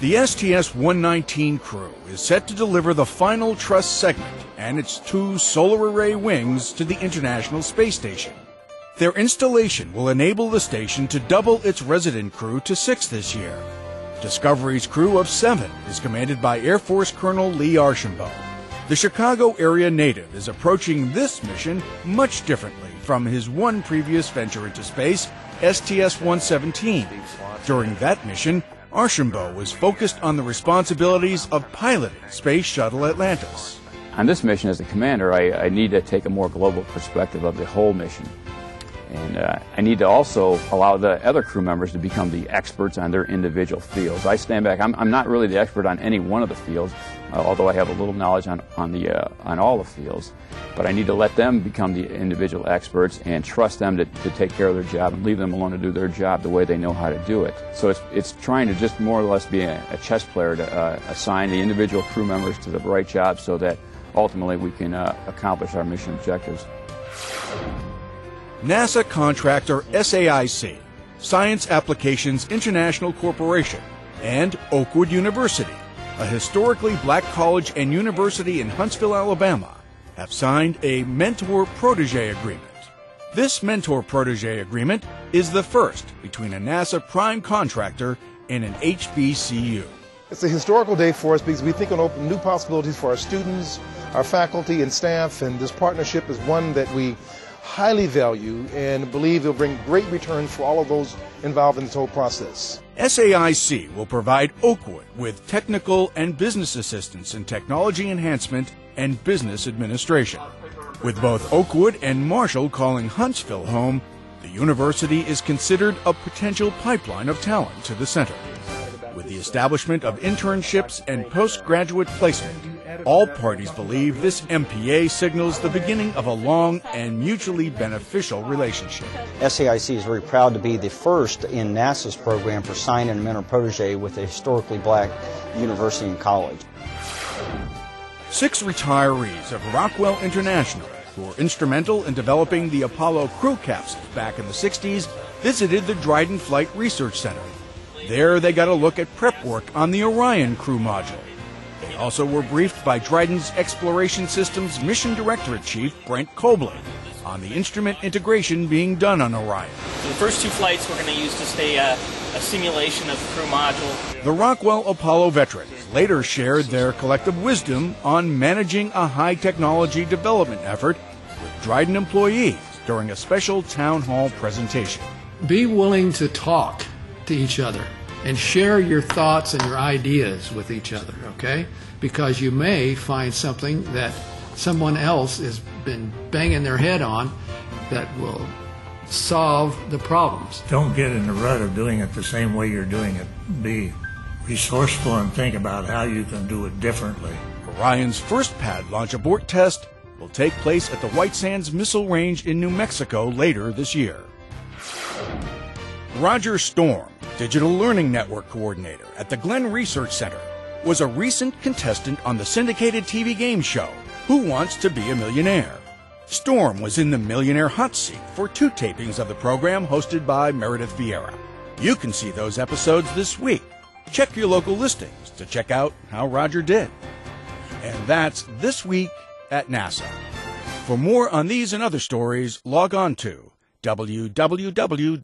The STS-119 crew is set to deliver the final truss segment and its 2 solar array wings to the International Space Station. Their installation will enable the station to double its resident crew to 6 this year. Discovery's crew of 7 is commanded by Air Force Colonel Lee Archambault. The Chicago area native is approaching this mission much differently from his one previous venture into space, STS-117. During that mission, Archambault was focused on the responsibilities of piloting Space Shuttle Atlantis. On this mission as a commander, I need to take a more global perspective of the whole mission. And I need to also allow the other crew members to become the experts on their individual fields. I stand back. I'm not really the expert on any one of the fields, although I have a little knowledge on all the fields. But I need to let them become the individual experts and trust them to take care of their job and leave them alone to do their job the way they know how to do it. So it's trying to just more or less be a chess player to assign the individual crew members to the right job so that ultimately we can accomplish our mission objectives. NASA contractor SAIC, Science Applications International Corporation, and Oakwood University, a historically black college and university in Huntsville, Alabama, have signed a mentor-protege agreement. This mentor-protege agreement is the first between a NASA prime contractor and an HBCU. It's a historical day for us because we think it'll open new possibilities for our students, our faculty and staff, and this partnership is one that we highly value and believe will bring great returns for all of those involved in this whole process. SAIC will provide Oakwood with technical and business assistance in technology enhancement and business administration. With both Oakwood and Marshall calling Huntsville home, the university is considered a potential pipeline of talent to the center. With the establishment of internships and postgraduate placement, all parties believe this MPA signals the beginning of a long and mutually beneficial relationship. SAIC is very proud to be the first in NASA's program for signing a mentor-protege with a historically black university and college. 6 retirees of Rockwell International, who were instrumental in developing the Apollo crew capsules back in the 60s, visited the Dryden Flight Research Center. There they got a look at prep work on the Orion crew module. They also were briefed by Dryden's Exploration Systems Mission Directorate Chief Brent Cobley on the instrument integration being done on Orion. The first 2 flights we're going to use just a simulation of the crew module. The Rockwell Apollo veterans later shared their collective wisdom on managing a high-technology development effort with Dryden employees during a special town hall presentation. Be willing to talk to each other and share your thoughts and your ideas with each other, okay? Because you may find something that someone else has been banging their head on that will solve the problems. Don't get in the rut of doing it the same way you're doing it. Be resourceful and think about how you can do it differently. Orion's first pad launch abort test will take place at the White Sands Missile Range in New Mexico later this year. Roger Storm, Digital Learning Network Coordinator at the Glenn Research Center, was a recent contestant on the syndicated TV game show, Who Wants to Be a Millionaire? Storm was in the Millionaire Hot Seat for 2 tapings of the program hosted by Meredith Vieira. You can see those episodes this week. Check your local listings to check out how Roger did. And that's This Week at NASA. For more on these and other stories, log on to www.nasa.gov.